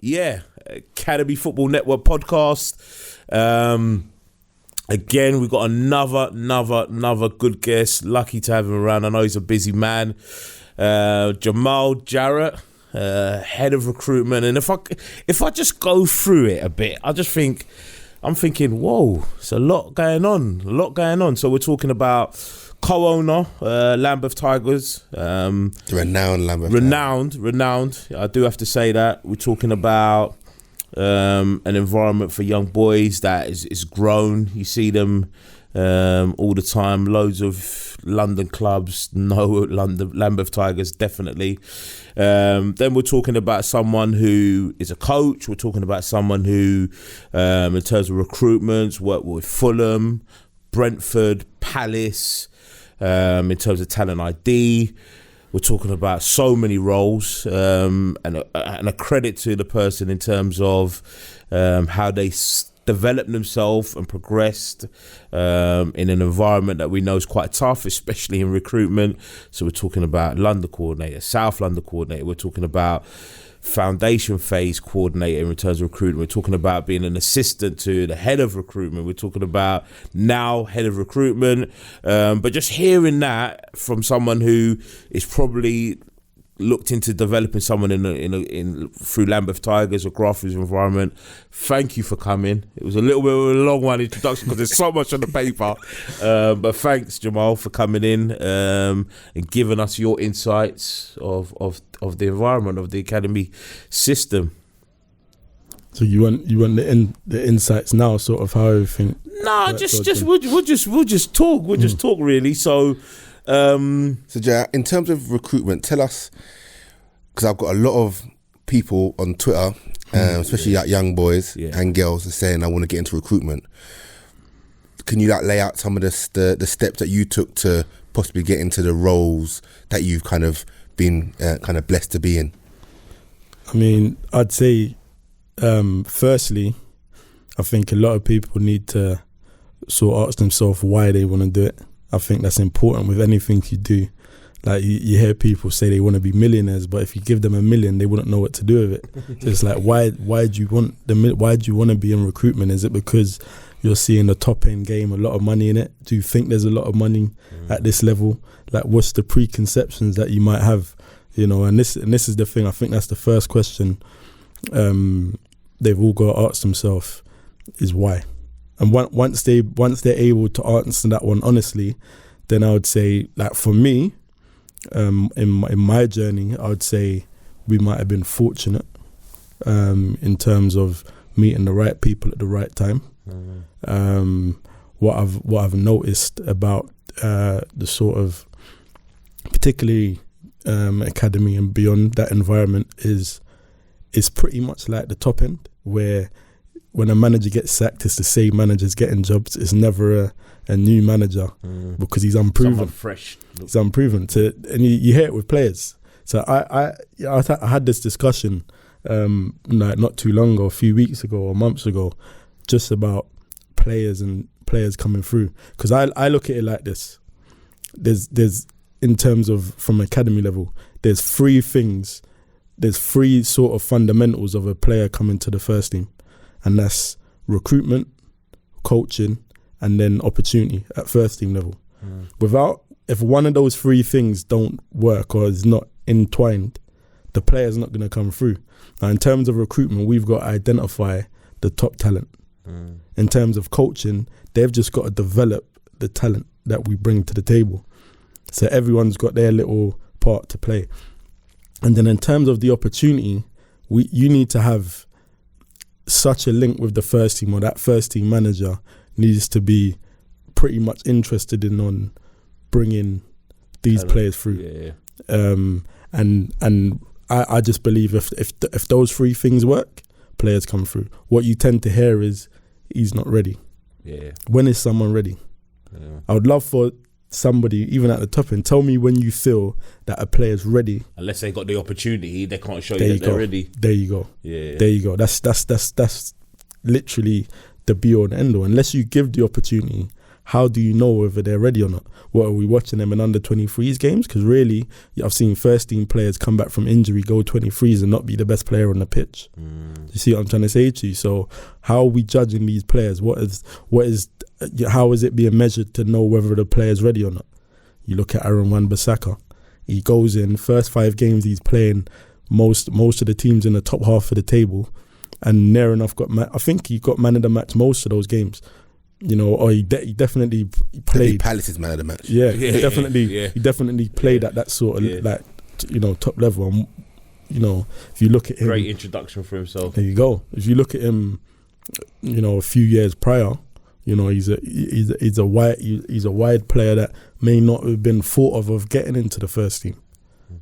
Academy Football Network podcast. Again, we've got another good guest. Lucky to have him around. I know he's a busy man. Jamahl Jarrett, head of recruitment. And if I just go through it a bit, I'm thinking, whoa, it's a lot going on. So we're talking about co-owner, Lambeth Tigers. Renowned Lambeth. Renowned. I do have to say that. We're talking about an environment for young boys that is grown. You see them all the time. Loads of London clubs know Lambeth Tigers, definitely. Then we're talking about someone who is a coach. We're talking about someone who, in terms of recruitments, worked with Fulham, Brentford, Palace. In terms of talent ID, we're talking about so many roles, and a credit to the person in terms of how they developed themselves and progressed in an environment that we know is quite tough, especially in recruitment. So we're talking about London coordinator, South London coordinator. We're talking about foundation phase coordinator in terms of recruitment. We're talking about being an assistant to the head of recruitment. We're talking about now head of recruitment. But just hearing that from someone who is probably looked into developing someone in through Lambeth Tigers or grassroots environment. Thank you for coming. It was a little bit of a long one introduction because there's so much on the paper. But thanks, Jamahl, for coming in and giving us your insights of the environment of the academy system. So you want the insights now, sort of how everything. No, we'll just talk. We'll just talk really. So. So Jay, in terms of recruitment, tell us, because I've got a lot of people on Twitter, especially like young boys and girls, are saying I want to get into recruitment. Can you lay out some of the steps that you took to possibly get into the roles that you've kind of been blessed to be in? I mean, I'd say firstly, I think a lot of people need to sort of ask themselves why they want to do it. I think that's important with anything you do. Like you hear people say they want to be millionaires, but if you give them $1 million, they wouldn't know what to do with it. So it's like, why do you want to be in recruitment? Is it because you're seeing the top end game, a lot of money in it? Do you think there's a lot of money at this level? Like, what's the preconceptions that you might have? You know, and this is the thing. I think that's the first question they've all got to ask themselves is why. And once they're able to answer that one honestly, then I would say, like for me, in my journey, I would say we might have been fortunate in terms of meeting the right people at the right time. What I've noticed about the sort of, particularly academy and beyond that environment is pretty much like the top end, where when a manager gets sacked, it's the same manager's getting jobs. It's never a new manager because he's unproven. Someone fresh. He's unproven. And you hear it with players. So I had this discussion like not too long ago, a few weeks ago or months ago, just about players coming through. Because I look at it like this. There's in terms of from academy level, there's three things. There's three sort of fundamentals of a player coming to the first team. And that's recruitment, coaching, and then opportunity at first team level. If one of those three things don't work or is not entwined, the player's not going to come through. Now, in terms of recruitment, we've got to identify the top talent. In terms of coaching, they've just got to develop the talent that we bring to the table. So everyone's got their little part to play. And then in terms of the opportunity, you need to have such a link with the first team, or that first team manager needs to be pretty much interested in on bringing these players through. And I just believe if those three things work, players come through. What you tend to hear is he's not ready. When is someone ready? I would love for somebody, even at the top end, tell me when you feel that a player's ready. Unless they got the opportunity, they can't show you that they're ready. There you go. There you go. That's literally the be all and end all. Unless you give the opportunity, how do you know whether they're ready or not? What, are we watching them in under 23s games? Because really, I've seen first team players come back from injury, go 23s and not be the best player on the pitch. You see what I'm trying to say to you? So how are we judging these players? How is it being measured to know whether the player's ready or not? You look at Aaron Wan-Bissaka. He goes in, first 5 games he's playing most of the teams in the top half of the table, and near enough I think he got man of the match most of those games. You know, or he definitely played. Palace's man of the match. Yeah, he definitely played at that sort of like, you know, top level. And, you know, if you look at him, great introduction for himself. There you go. If you look at him, you know, a few years prior, you know, he's a wide player that may not have been thought of getting into the first team.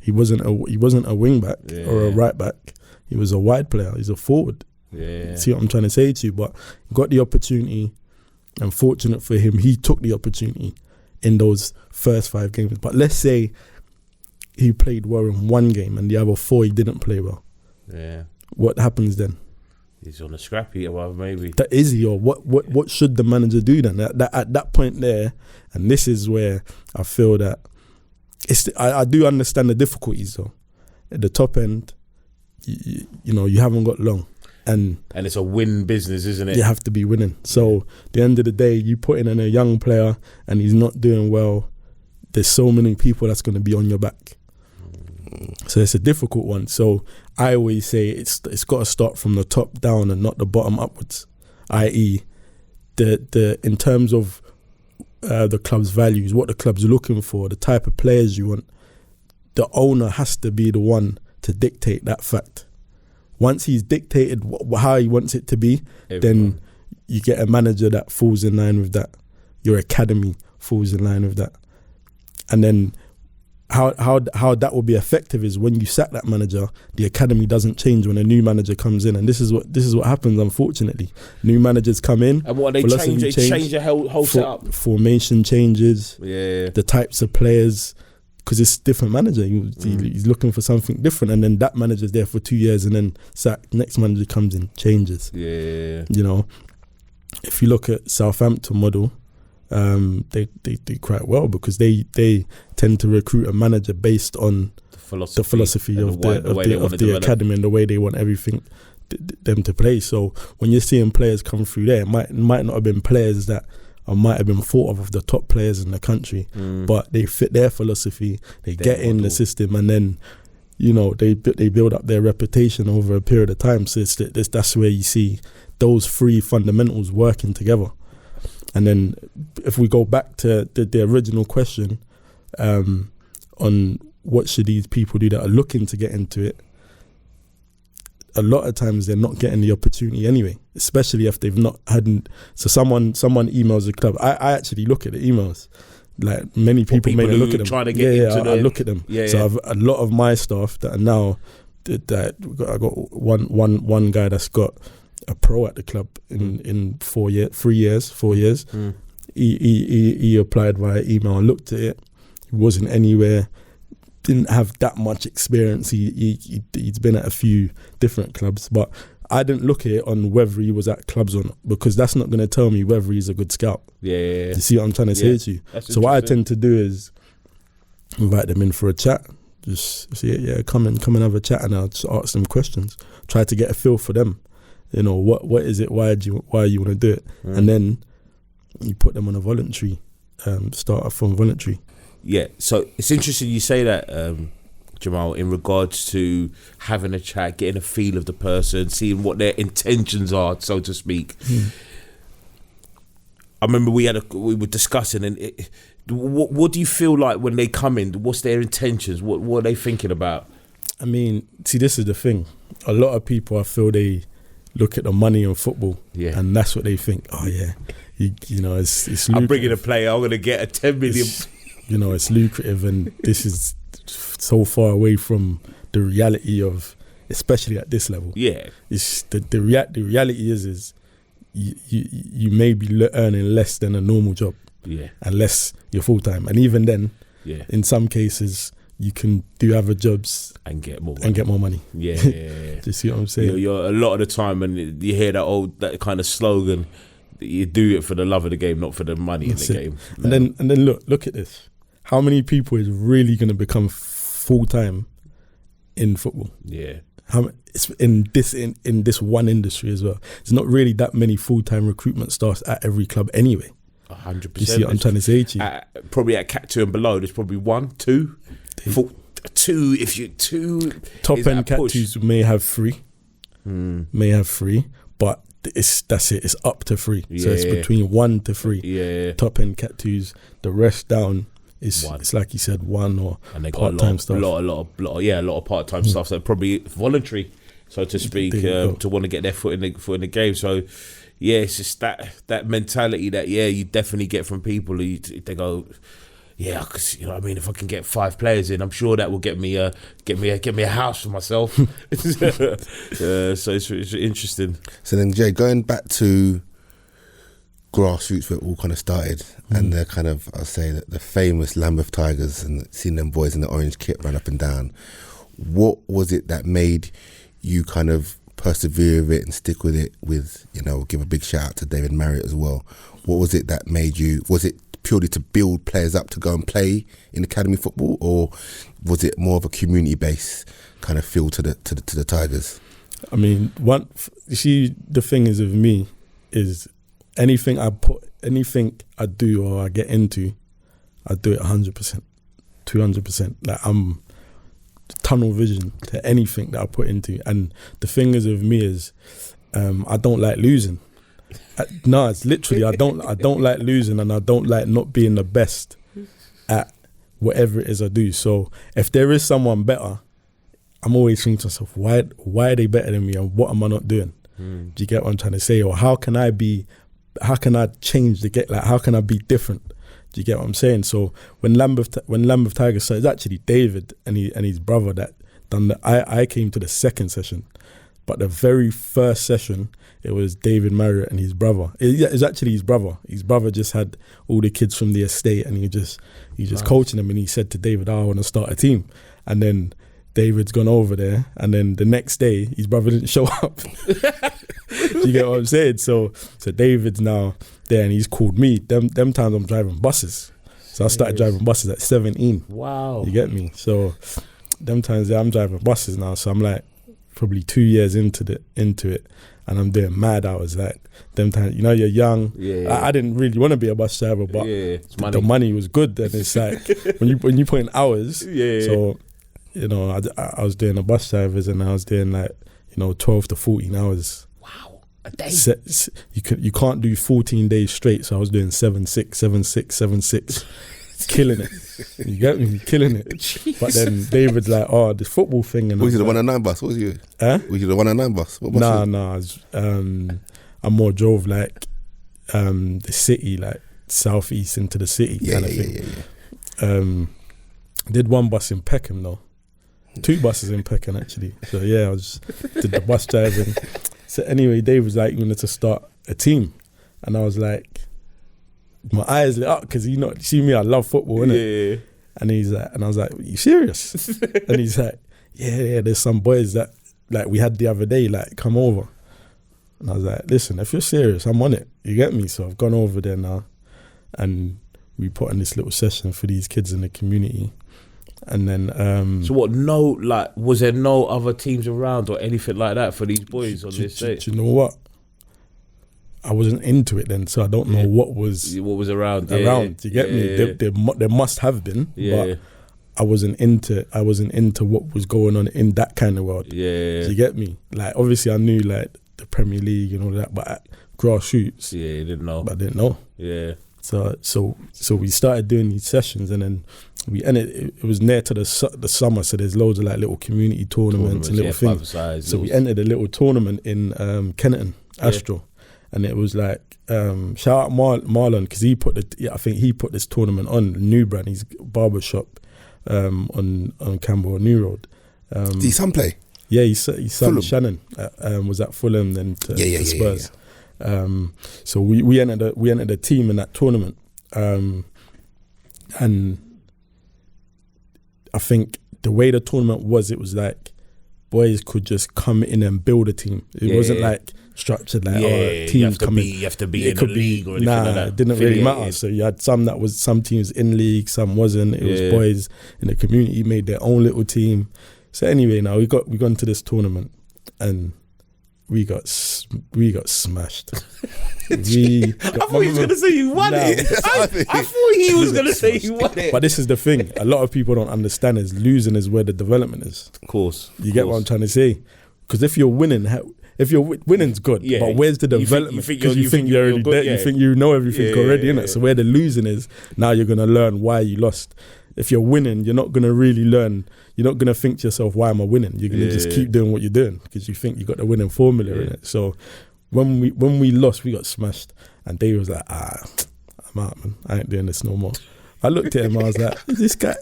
He wasn't a wing back or a right back. He was a wide player. He's a forward. See what I'm trying to say to you? But he got the opportunity. And fortunate for him, he took the opportunity in those first 5 games. But let's say he played well in 1 game and the other 4 he didn't play well. Yeah. What happens then? He's on a scrappy, well, maybe. That is he, or what should the manager do then? At that point there, and this is where I feel that I do understand the difficulties though. At the top end, you know, you haven't got long. And it's a win business, isn't it? You have to be winning. So at the end of the day, you put in a young player and he's not doing well, there's so many people that's going to be on your back. So it's a difficult one. So I always say it's got to start from the top down and not the bottom upwards. I.e., the in terms of the club's values, what the club's looking for, the type of players you want, the owner has to be the one to dictate that fact. Once he's dictated how he wants it to be, then you get a manager that falls in line with that. Your academy falls in line with that. And then how that will be effective is when you sack that manager, the academy doesn't change when a new manager comes in. And this is what happens, unfortunately. New managers come in. And what they change? They change the whole setup. Formation changes. Yeah. The types of players. Because it's a different manager. He's looking for something different, and then that manager's there for 2 years, and then next manager comes in, changes. Yeah. You know, if you look at Southampton model, they do quite well because they tend to recruit a manager based on the philosophy of the academy and the way they want everything them to play. So when you're seeing players come through there, it might not have been players that might have been thought of the top players in the country, but they fit their philosophy, they get in the system, and then, you know, they build up their reputation over a period of time. So that's where you see those 3 fundamentals working together. And then if we go back to the original question on what should these people do that are looking to get into it, a lot of times they're not getting the opportunity anyway, especially if they've not had. So someone emails the club. I actually look at the emails. Like many people may look at them. Trying to get into I look at them. So I've a lot of my staff that are now that I got one guy that's got a pro at the club in 4 years. He applied via email and looked at it. He wasn't anywhere. Didn't have that much experience. He's been at a few different clubs, but I didn't look at it on whether he was at clubs or not, because that's not going to tell me whether he's a good scout. You see what I'm trying to say to you? So what I tend to do is invite them in for a chat. Just say, come and have a chat, and I'll just ask them questions. Try to get a feel for them. You know, what is it? Why you want to do it? And then you put them on a voluntary, start off from voluntary. Yeah, so it's interesting you say that, Jamahl, in regards to having a chat, getting a feel of the person, seeing what their intentions are, so to speak. I remember we were discussing, and what do you feel like when they come in? What's their intentions? What are they thinking about? I mean, see, this is the thing. A lot of people, I feel they look at the money in football, and that's what they think. Oh yeah, you know, it's lucrative. I'm bringing a player. I'm going to get a 10 million. You know, it's lucrative, and this is so far away from the reality of, especially at this level. Yeah, it's the reality is you may be earning less than a normal job. Yeah, unless you're full time, and even then, in some cases, you can do other jobs and get more money. Yeah. Do you see what I'm saying? You're a lot of the time, and you hear that kind of slogan, you do it for the love of the game, not for the money That's in the it. game. And then look at this. How many people is really going to become full-time in football? Yeah. It's in this one industry as well. There's not really that many full-time recruitment staffs at every club anyway. 100%. You see what I'm trying to say to you? Probably at Cat 2 and below, there's probably 1, 2. Two, if you're 2. Top end Cat 2s may have 3. But that's it. It's up to 3. So it's between 1 to 3. Yeah. Top end Cat 2s. The rest down is it's like you said, 1 or part-time stuff. A lot of part-time stuff. So probably voluntary, so to speak, to want to get their foot in the game. So yeah, it's just that mentality that you definitely get from people. They go, yeah, because you know what I mean. If I can get 5 players in, I'm sure that will get me a house for myself. So it's interesting. So then, Jay, going back to grassroots where it all kind of started, and the kind of, I'll say that the famous Lambeth Tigers, and seeing them boys in the orange kit run up and down. What was it that made you kind of persevere with it and stick with it? With, you know, give a big shout out to David Marriott as well. What was it that made you? Was it purely to build players up to go and play in academy football, or was it more of a community based kind of feel to the Tigers? I mean, you see, the thing is with me is anything I do or I get into, I do it 100%, 200%. Like, I'm tunnel vision to anything that I put into. And the thing is with me is I don't like losing. It's literally I don't like losing, and I don't like not being the best at whatever it is I do. So if there is someone better, I'm always thinking to myself, why are they better than me, and what am I not doing? Do you get what I'm trying to say? Or how can I change the get? Like, how can I be different? Do you get what I'm saying? So when Lambeth Tigers started, it's actually David and his brother that done that. I came to the second session, but the very first session, it was David Marriott and his brother. It's actually his brother. His brother just had all the kids from the estate, and he just coaching them. And he said to David, I want to start a team. And then David's gone over there, and then the next day his brother didn't show up. Do you get what I'm saying? So David's now there, and he's called me. Them times I'm driving buses. So I started driving buses at 17. Wow. You get me? So them times I'm driving buses now. So I'm like probably 2 years into it, and I'm doing mad hours. Like them times, you know, you're young. Yeah. I didn't really want to be a bus driver, but the money was good. And it's like when you put in hours. Yeah. So, you know, I was doing the bus drivers, and I was doing like, you know, 12 to 14 hours. Wow, a day. You can't do 14 days straight, so I was doing 7-6, killing it. You get me? Killing it. Jeez. But then David's like, oh, the football thing. And was you the 109 bus? What was you? Was you the 109 bus? What bus? I more drove like the city, like southeast into the city kind of thing. Yeah. Did one bus in Peckham though. 2 buses in Peckham actually. So yeah, I did the bus driving. So anyway, Dave was like, you wanted to start a team, and I was like, my eyes lit up because you see me, I love football, innit? Yeah. And he's like, and I was like, are you serious? And he's like, yeah, there's some boys that like we had the other day, like come over. And I was like, listen, if you're serious, I'm on it. You get me? So I've gone over there now, and we put on this little session for these kids in the community. And then so what, was there no other teams around or anything like that for these boys on this day? Do you know what? I wasn't into it then, so I don't know what was around. Do you get me? There must have been, but I wasn't into what was going on in that kind of world. Yeah. Do you get me? Like, obviously I knew like the Premier League and all that, but at grassroots, you didn't know. But I didn't know. Yeah. So we started doing these sessions, and then we ended. It was near to the summer, so there's loads of like little community tournaments and little things. So we entered a little tournament in Kenneton, Astro, and it was like shout out Marlon because I think he put this tournament on New Brand, his barber shop on Campbell New Road. Did his son play? Yeah, his son Shannon was at Fulham, then to Spurs. So we entered a team in that tournament, and I think the way the tournament was, it was like boys could just come in and build a team. It wasn't like structured. Like, teams you have to be in a league or anything like that. It didn't really matter. So you had some teams in league, some wasn't. It was boys in the community made their own little team. So anyway, now we got into this tournament and we got smashed. I thought he was going to say you won it. I thought he was going to say you won it. But this is the thing. A lot of people don't understand is losing is where the development is. Of course. You get what I'm trying to say? Because if you're winning, winning's good, but where's the development? Because you think you're already there. You think you know everything already, innit? So where the losing is, now you're going to learn why you lost. If you're winning, you're not going to really learn. You're not going to think to yourself, why am I winning? You're going to just keep doing what you're doing because you think you got the winning formula in it. So when we lost, we got smashed. And Dave was like, I'm out, man. I ain't doing this no more. I looked at him, I was like, this guy,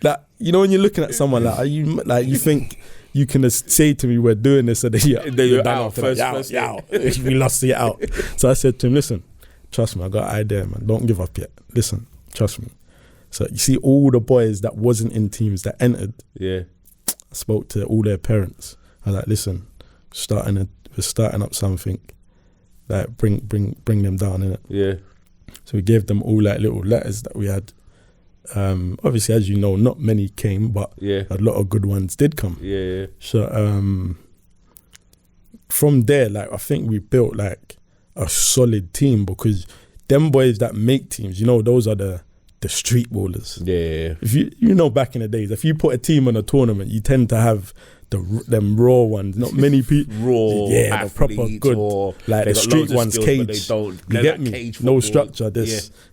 like, you know, when you're looking at someone you think you can just say to me, we're doing this, and then you're done after that. We lost, you're out. So I said to him, listen, trust me, I got an idea, man. Don't give up yet. Listen, trust me. So you see all the boys that wasn't in teams that entered. Yeah. I spoke to all their parents. I was like, listen, we're starting up something. Like bring them down, innit? Yeah. So we gave them all like little letters that we had. Obviously, as you know, not many came, but a lot of good ones did come. Yeah. So from there, like I think we built like a solid team because them boys that make teams, you know, those are the street ballers. Yeah. If you know back in the days, if you put a team on a tournament, you tend to have them raw ones. Not many people. Raw, the proper good, like the street ones, cage. You get me? No structure.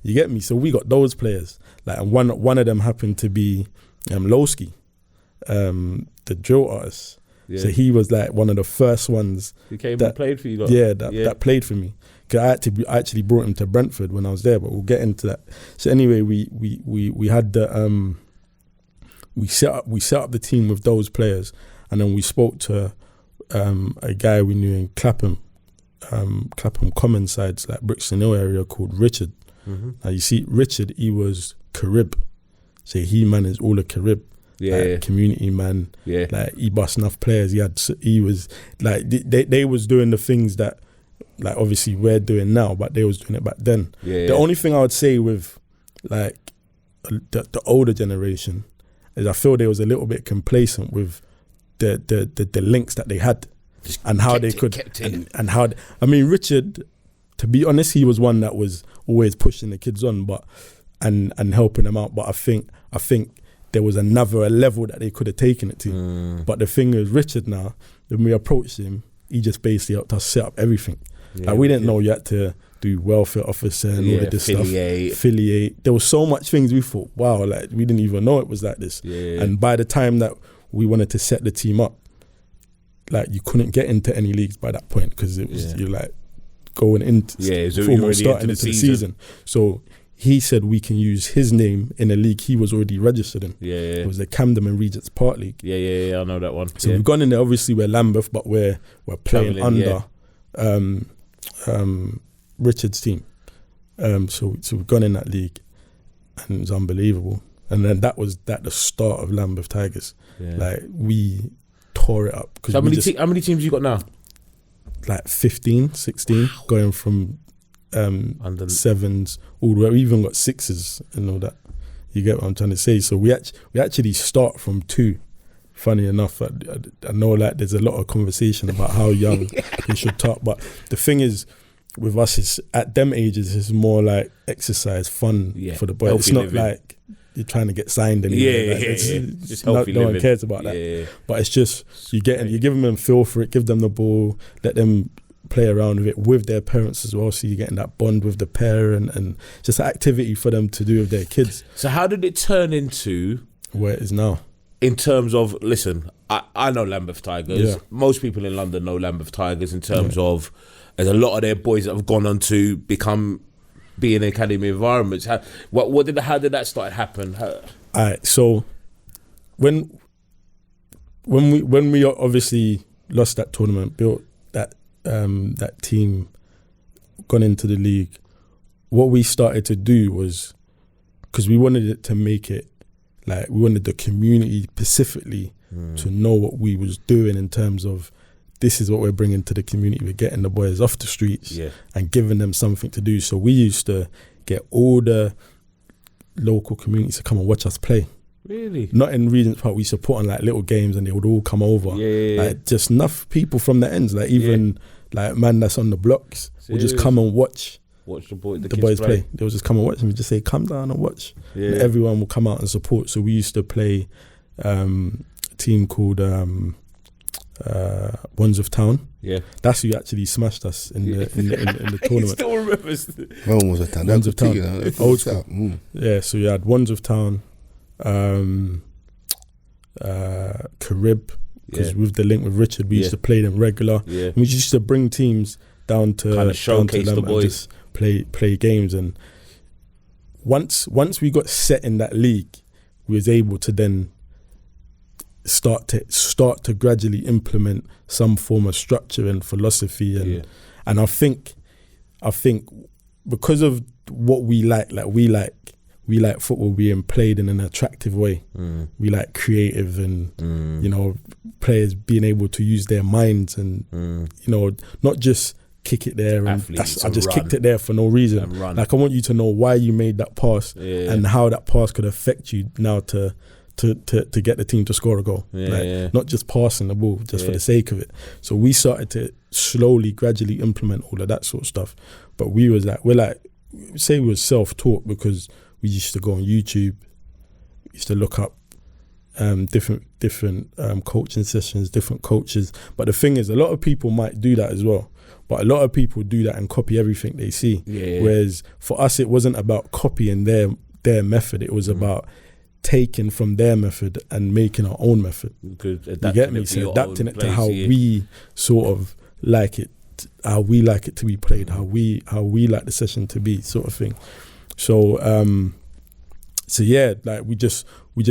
You get me? So we got those players. Like, and one of them happened to be Lowski, the drill artist. Yeah. So he was like one of the first ones. He came and played for you, though. That played for me. Cause I actually brought him to Brentford when I was there, but we'll get into that. So anyway, we had the we set up the team with those players, and then we spoke to a guy we knew in Clapham Common sides, like Brixton Hill area, called Richard. Mm-hmm. Now you see, Richard, he was Carib, so he managed all the Carib. Community man. Yeah. Like he bust enough players. He was like they was doing the things that, like, obviously we're doing now, but they was doing it back then. The only thing I would say with like the older generation is I feel they was a little bit complacent with the links that they had and how they could and how I mean, Richard, to be honest, he was one that was always pushing the kids on, but and helping them out. But I think there was a level that they could have taken it to. But the thing is, Richard, now when we approached him, he just basically helped us set up everything. Like, we didn't know you had to do welfare officer and all of this stuff. Affiliate. There was so much things we thought, wow, like we didn't even know it was like this. And by the time that we wanted to set the team up, like you couldn't get into any leagues by that point because it was you're like going into almost starting into the season. So he said we can use his name in a league he was already registered in. It was the Camden and Regents Park League. I know that one. So we've gone in there. Obviously, we're Lambeth, but we're playing under Richard's team. So we've gone in that league, and it was unbelievable. And then that was the start of Lambeth Tigers. Like we tore it up. So how many teams you got now? Like 15, 16, going from under sevens all the way. We even got sixes and all that. You get what I'm trying to say? So we actually start from 2. Funny enough, I know like there's a lot of conversation about how young you should talk, but the thing is, with us, is at them ages, it's more like exercise, fun for the boys. It's not like you're trying to get signed and just healthy living. No one cares about that. But it's just you give them a feel for it, give them the ball, let them play around with it with their parents as well. So you're getting that bond with the parent and just an activity for them to do with their kids. So how did it turn into where it is now? In terms of, listen, I know Lambeth Tigers. Most people in London know Lambeth Tigers in terms of there's a lot of their boys that have gone on to be in academy environments. How did that start happen? Alright, so when we obviously lost that tournament, built that team, gone into the league, what we started to do was, because we wanted it to make it, like we wanted the community specifically to know what we was doing in terms of this is what we're bringing to the community. We're getting the boys off the streets and giving them something to do. So we used to get all the local communities to come and watch us play. Really? Not in Regent's Park. We used to put on like little games and they would all come over. Like just enough people from the ends, like even like man that's on the blocks would just come and watch the boys play. They would just come and watch and we just say, come down and watch. And everyone will come out and support. So we used to play a team called Ones of Town. That's who actually smashed us in the tournament. He still remembers. Ones of Town. Ones of Town. Old school. Mm. So we had Ones of Town, Carib, because with the link with Richard, we used to play them regular. And we used to bring teams down to kind of showcase the boys, just play games. And once we got set in that league, we was able to then start to gradually implement some form of structure and philosophy. And I think because of what we like football being played in an attractive way. We like creative and you know, players being able to use their minds and you know, not just kick it there and I just kicked it there for no reason. Like I want you to know why you made that pass and how that pass could affect you now to get the team to score a goal. Not just passing the ball just for the sake of it. So we started to slowly, gradually implement all of that sort of stuff. But we was self-taught because we used to go on YouTube, used to look up different coaching sessions, different coaches. But the thing is, a lot of people might do that as well. But a lot of people do that and copy everything they see. Whereas for us, it wasn't about copying their method. It was about taking from their method and making our own method. You get me? So adapting it to how we sort of like it, how we like it to be played, how we like the session to be, sort of thing. So like we just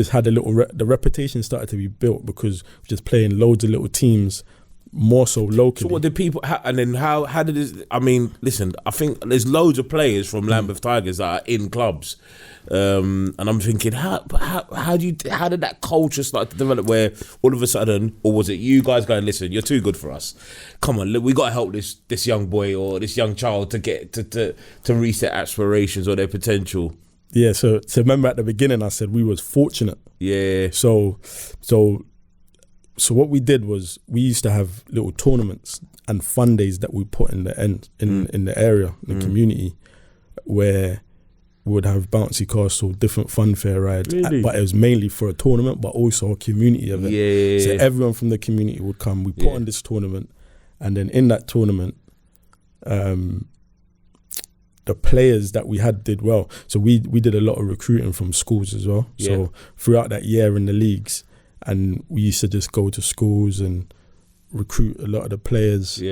had a little the reputation started to be built because we're just playing loads of little teams, more so locally. So what did people and then how did this? I mean, listen, I think there's loads of players from Lambeth Tigers that are in clubs, and I'm thinking how did that culture start to develop where all of a sudden, or was it you guys going, listen, you're too good for us, come on, we got to help this young boy or this young child to get to reach their aspirations or their potential? So remember at the beginning I said we was fortunate. So what we did was we used to have little tournaments and fun days that we put in the area, in the community, where we would have bouncy castle, different fun fair rides. Really? But it was mainly for a tournament, but also a community event. So everyone from the community would come. We put on this tournament, and then in that tournament, the players that we had did well. So we did a lot of recruiting from schools as well. So throughout that year in the leagues, and we used to just go to schools and recruit a lot of the players,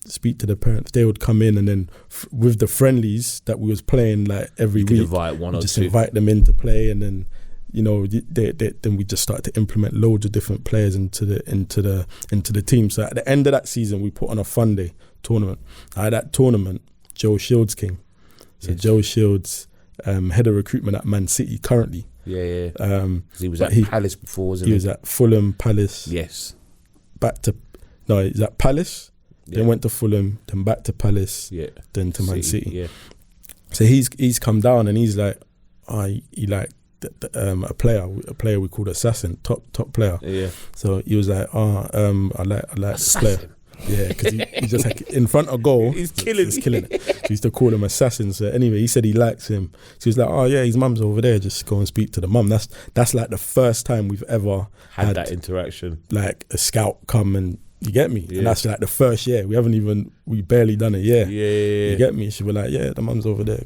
speak to the parents. They would come in, and then with the friendlies that we was playing like every week, invite them in to play, and then you know then we just started to implement loads of different players into the team. So at the end of that season, we put on a fun day tournament. At that tournament, Joe Shields came. So Joe Shields, head of recruitment at Man City currently. He was at Palace before, wasn't he? He was at Fulham, Palace. Yes. He's at Palace, then went to Fulham, then back to Palace, then to Man City. So he's come down and he's like, he liked a player we called Assassin, top player. So he was like, I like the player. Because he's just like in front of goal. He's killing it. So he used to call him Assassin. So anyway, he said he likes him. So he's like, his mum's over there. Just go and speak to the mum. That's like the first time we've ever had that interaction. Like a scout come and, you get me? And that's like the first year. We barely done a year. You get me? She'd be like, the mum's over there.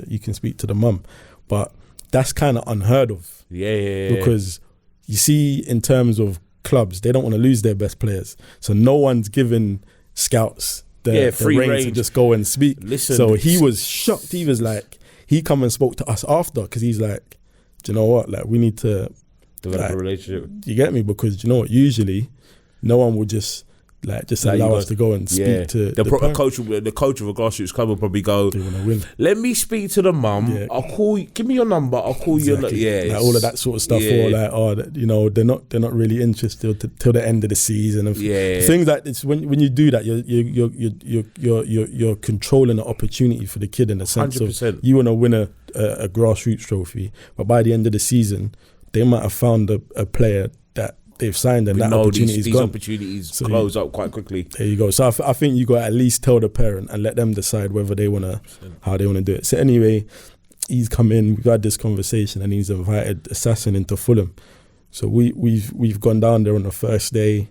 You can speak to the mum. But that's kind of unheard of. Because you see, in terms of clubs, they don't want to lose their best players, so no one's giving scouts the free reign to just go and speak. So he was shocked. He was like, he come and spoke to us after, because he's like, do you know what, like we need to develop a relationship. You get me? Because you know what, usually no one would just like just allow us to go and speak to the coach of a grassroots club will probably go, they want to win. Let me speak to the mum. I'll call you, give me your number, I'll call you. Like all of that sort of stuff, or like, you know, they're not really interested till the end of the season. And things like it's when you do that, you're controlling the opportunity for the kid in the sense 100%. Of you want to win a grassroots trophy, but by the end of the season, they might have found a player that they've signed and that opportunity is gone. These opportunities close up quite quickly. There you go. So I think you got to at least tell the parent and let them decide whether they want to, how they want to do it. So anyway, he's come in, we've had this conversation, and he's invited Assassin into Fulham. So we've gone down there on the first day,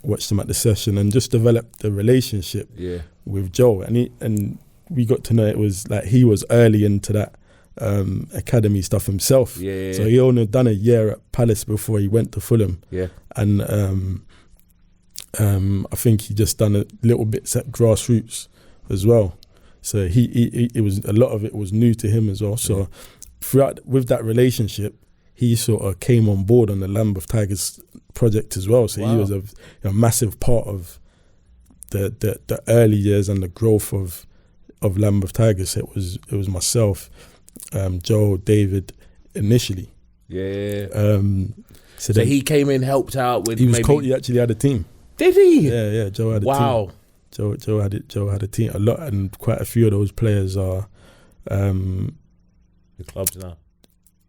watched him at the session, and just developed a relationship with Joe. And we got to know it was like he was early into that academy stuff himself. So he only done a year at Palace before he went to Fulham. And I think he just done a little bits at grassroots as well. So it was a lot of it was new to him as well. So throughout with that relationship, he sort of came on board on the Lambeth Tigers project as well. So he was a massive part of the early years and the growth of Lambeth Tigers. It was myself, Joe, David initially. So he came in, helped out with. He was coach. He actually had a team. Did he? Yeah. Joe had a team. Joe had a team. A lot, and quite a few of those players are the clubs now.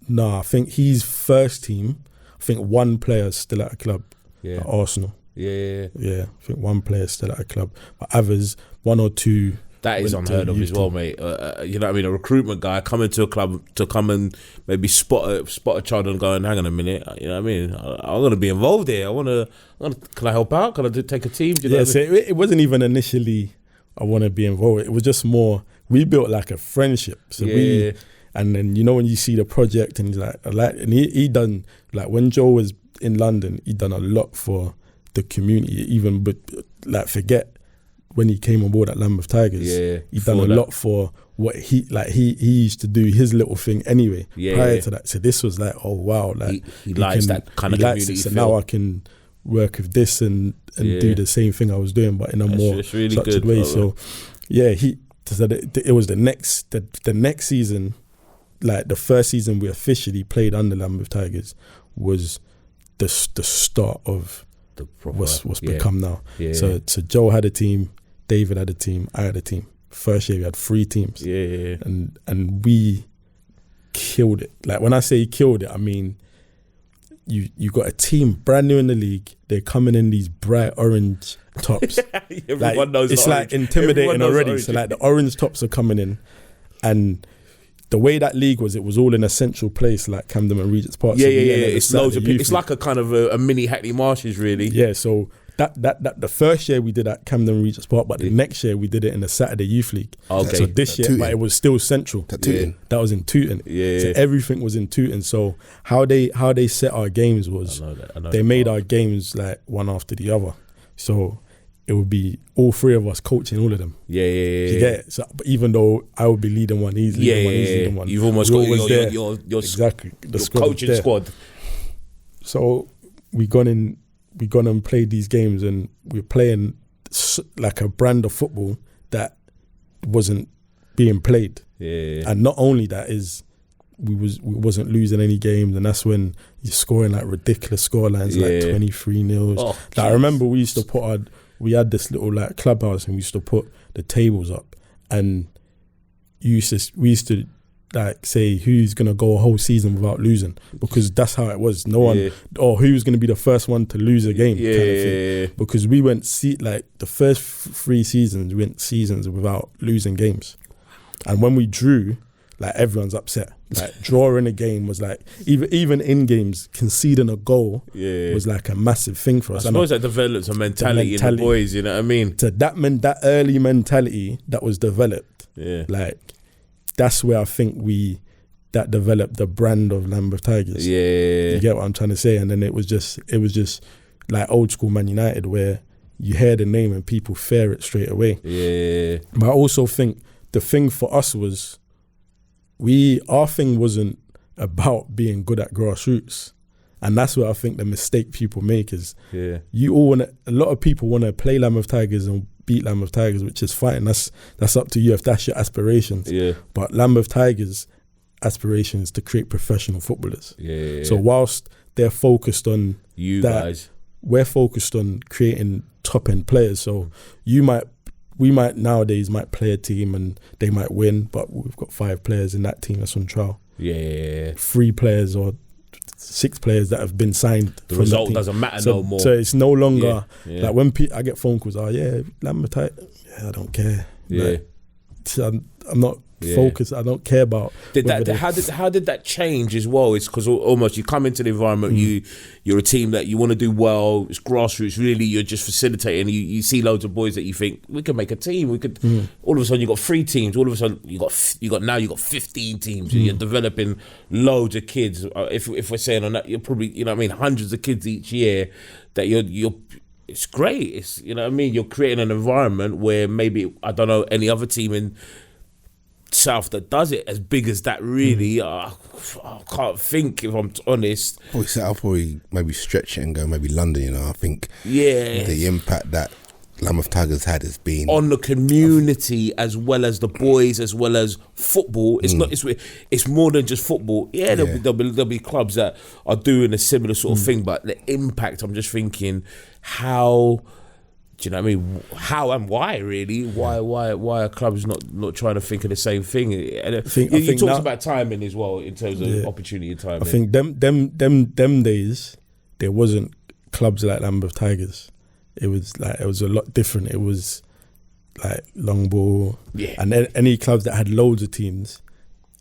No, I think his first team. I think one player is still at a club at Arsenal. Yeah. I think one player is still at a club, but others, one or two. That is unheard of as well, mate. You know what I mean? A recruitment guy coming to a club to come and maybe spot a child and go, and hang on a minute. You know what I mean? I'm going to be involved here. Can I help out? Can I take a team? Do you know what I mean? It wasn't even initially I want to be involved. It was just more, we built like a friendship. So and then, you know, when you see the project and he's like, and he done, like when Joe was in London, he done a lot for the community, even, but like forget when he came on board at Lambeth Tigers, he done a lot for what he used to do his little thing anyway prior to that. So this was like, oh wow, like he likes that kind of community feel. So now I can work with this and do the same thing I was doing, but in a more really structured way. So it was the next season, like the first season we officially played under Lambeth Tigers was the start of what's become now. So Joe had a team, David had a team, I had a team. First year we had 3 teams. And we killed it. Like when I say killed it, I mean you got a team brand new in the league. They're coming in these bright orange tops. Everyone knows it's like intimidating already. So like the orange tops are coming in, and the way that league was, it was all in a central place like Camden and Regent's Park. It's loads of people. It's like a kind of a mini Hackney Marshes, really. Yeah, so that the first year we did at Camden Regent's Park, but the next year we did it in the Saturday Youth League. Okay. So this year, but it was still central. That was in Tooting. So everything was in Tooting. So how they set our games was they made our games like one after the other. So it would be all 3 of us coaching all of them. You get it? So, but even though I would be leading one, he's leading one. You've almost got your exactly the coaching squad. So we gone and played these games, and we're playing like a brand of football that wasn't being played. And not only that is we wasn't losing any games, and that's when you're scoring like ridiculous scorelines, like 23-0. I remember we used to we had this little like clubhouse, and we used to put the tables up, and we used to like say who's gonna go a whole season without losing, because that's how it was. No one, or who's gonna be the first one to lose a game, kind of thing. Because we went like the first 3 seasons, we went seasons without losing games, and when we drew, like everyone's upset. Like drawing a game was like even in games, conceding a goal was like a massive thing for us. I suppose that develops a mentality in the boys. You know what I mean? So that early mentality that was developed, like that's where I think that developed the brand of Lambeth Tigers. You get what I'm trying to say? And then it was just like old school Man United, where you hear the name and people fear it straight away. But I also think the thing for us was, our thing wasn't about being good at grassroots And that's what I think the mistake people make is you all want a lot of people want to play Lambeth Tigers and beat Lambeth Tigers, which is fine. That's up to you if that's your aspirations. Yeah. But Lambeth Tigers' aspiration is to create professional footballers. Yeah. So whilst they're focused on guys, we're focused on creating top end players. So we might nowadays play a team and they might win, but we've got 5 players in that team that's on trial. Yeah. 3 players or 6 players that have been signed. The result doesn't matter no more. So it's no longer like when I get phone calls, Lambeth, I don't care. Yeah. Like, I'm not focused. I don't care about. How did that change as well? It's because almost you come into the environment, you're a team that you want to do well. It's grassroots. Really, you're just facilitating. You see loads of boys that you think we could make a team. We could. All of a sudden, you got 3 teams. All of a sudden, you got 15 teams. You're developing loads of kids. If we're saying on that, you're probably hundreds of kids each year. That you're. It's great. It's You're creating an environment where maybe I don't know any other team in South that does it as big as that. Really, I can't think, if I'm honest. I'll probably maybe stretch it and go maybe London. I think the impact that Lambeth Tigers had has been on the community as well as the boys, as well as football. It's not. It's more than just football. There'll be clubs that are doing a similar sort of thing, but the impact. I'm just thinking, how? Do you know what I mean? How and why, really? Why are clubs not trying to think of the same thing? I think you talked about timing as well in terms of opportunity and timing. I think them days there wasn't clubs like Lambeth Tigers. It was a lot different. It was like long ball, and any clubs that had loads of teams.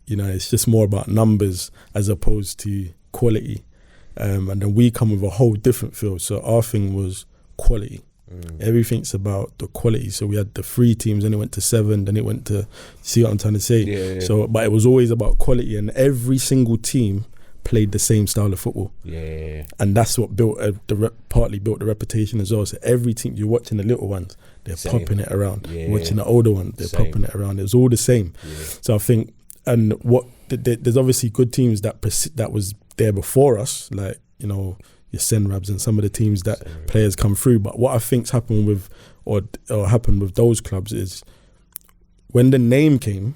It's just more about numbers as opposed to quality. And then we come with a whole different field. So our thing was quality. Everything's about the quality. So we had the 3 teams, then it went to 7, then it went to, see what I'm trying to say? Yeah. So, but it was always about quality, and every single team played the same style of football. Yeah. And that's what partly built the reputation as well. So every team, you're watching the little ones, they're popping it around. Yeah. You're watching the older ones, they're popping it around. It was all the same. Yeah. So I think, and there's obviously good teams that was there before us, like, your Senrabs and some of the teams that players come through. But what I think's happened with, or happened with those clubs is when the name came,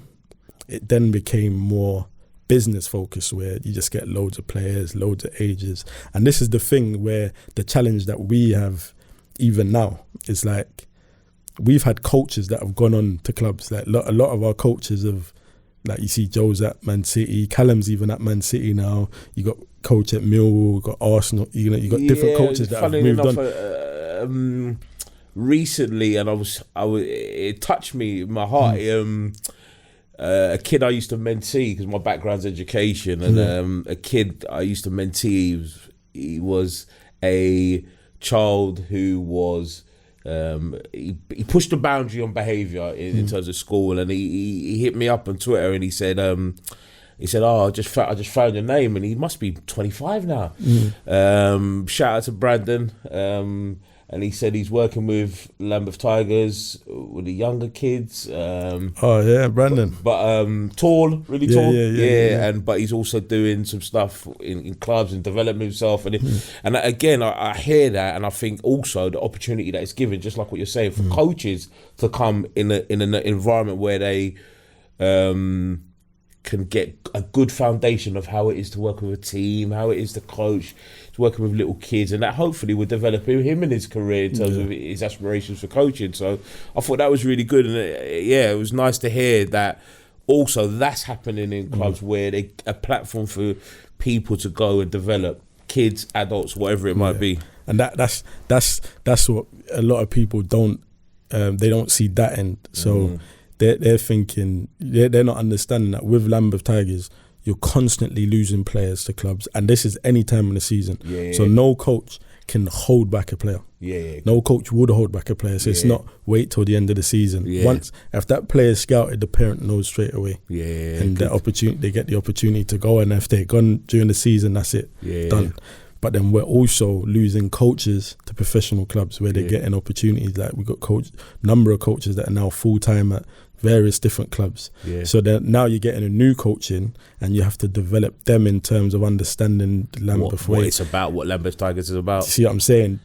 it then became more business focused, where you just get loads of players, loads of ages. And this is the thing where the challenge that we have even now is like, we've had coaches that have gone on to clubs. Like a lot of our coaches have, like you see Joe's at Man City, Callum's even at Man City now. You got coach at Millwall, got Arsenal. You got different coaches that have moved on. Recently, and it touched me in my heart. A kid I used to mentee, because my background's education, and a kid I used to mentee. He was a child who was. He pushed the boundary on behaviour in terms of school, and he hit me up on Twitter and he said, "Oh, I just found your name, and he must be 25 now." Shout out to Brandon, and he said he's working with Lambeth Tigers with the younger kids. Brandon. But tall, really tall. Yeah. But he's also doing some stuff in clubs and developing himself. And again, I hear that, and I think also the opportunity that it's given, just like what you're saying, for coaches to come in an environment where they can get a good foundation of how it is to work with a team, how it is to coach, to working with little kids, and that hopefully would develop him in his career in terms of his aspirations for coaching. So I thought that was really good, and it was nice to hear that also that's happening in clubs where they a platform for people to go and develop kids, adults, whatever it might be. And that's what a lot of people don't they don't see that end. So they're thinking, they're not understanding that with Lambeth Tigers, you're constantly losing players to clubs, and this is any time in the season. So no coach can hold back a player. No coach would hold back a player. So it's not wait till the end of the season. Once if that player is scouted, the parent knows straight away. And the opportunity, they get the opportunity to go, and if they're gone during the season, that's it. Done. But then we're also losing coaches to professional clubs where they're getting opportunities. Like we've got number of coaches that are now full-time at various different clubs. So then now you're getting a new coach in, and you have to develop them in terms of understanding the Lambeth way. What it's about, what Lambeth Tigers is about. See what I'm saying?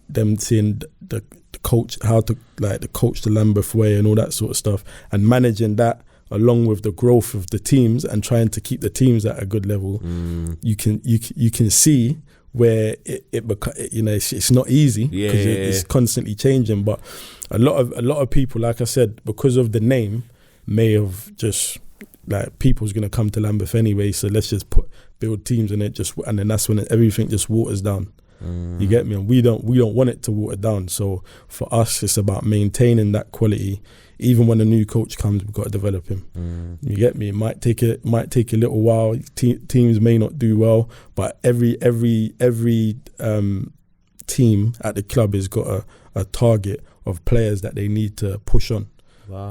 Them seeing the coach, how to like the coach the Lambeth way and all that sort of stuff, and managing that along with the growth of the teams and trying to keep the teams at a good level. You can see where it's not easy because it's constantly changing. But a lot of people, like I said, because of the name, may have just like people's gonna come to Lambeth anyway. So let's just build teams in it, and then that's when everything just waters down. You get me? And we don't want it to water down. So for us, it's about maintaining that quality. Even when a new coach comes, we've got to develop him. You get me? It might take a little while. Teams may not do well, but every team at the club has got a target of players that they need to push on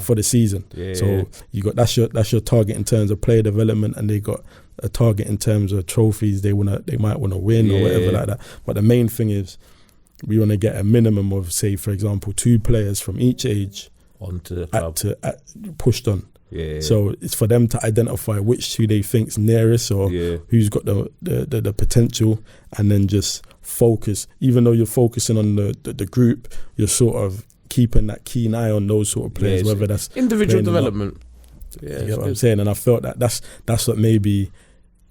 for the season. So you got that's your target in terms of player development, and they got a target in terms of trophies they might want to win or whatever like that. But the main thing is we want to get a minimum of, say, for example, 2 players from each age onto the club pushed on. So it's for them to identify which 2 they think's nearest or who's got the potential, and then just focus. Even though you're focusing on the group, you're sort of keeping that keen eye on those sort of players, whether that's individual development. You know what I'm saying? And I felt that that's what maybe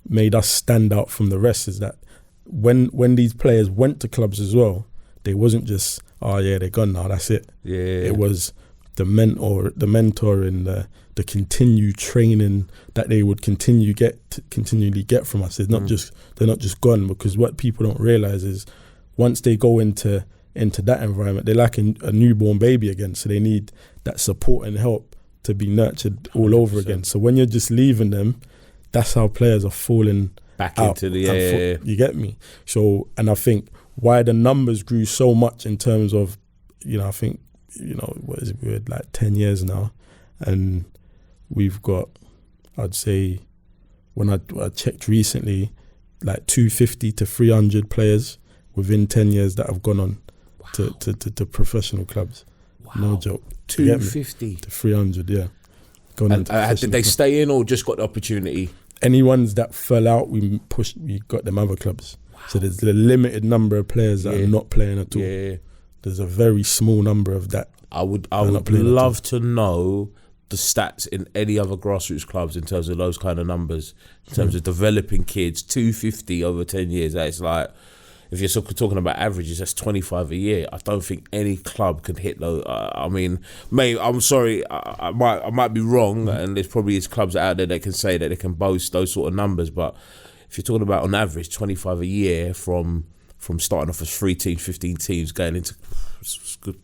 made us stand out from the rest, is that when these players went to clubs as well, they wasn't just, they're gone now, that's it. It was the mentor and the continued training that they would continually get from us. They're not just gone, because what people don't realise is once they go into that environment, they're like a newborn baby again. So they need that support and help to be nurtured all over again. So when you're just leaving them, that's how players are falling back out into the you get me? So, and I think why the numbers grew so much in terms of, I think, what is it, we're like 10 years now, and we've got, I'd say, when I checked recently, like 250 to 300 players within 10 years that have gone on to professional clubs. No joke. 250 to 300, yeah. And did they stay in or just got the opportunity? Any ones that fell out, we got them other clubs. So there's a limited number of players that are not playing at all. There's a very small number of that. I would love to know the stats in any other grassroots clubs in terms of those kind of numbers, in terms of developing kids. 250 over 10 years. That's like, if you're talking about averages, that's 25 a year. I don't think any club can hit those. I'm sorry, I might be wrong, and there's probably clubs out there that can say that they can boast those sort of numbers. But if you're talking about on average 25 a year from starting off as 3 teams, 15 teams, going into, it's good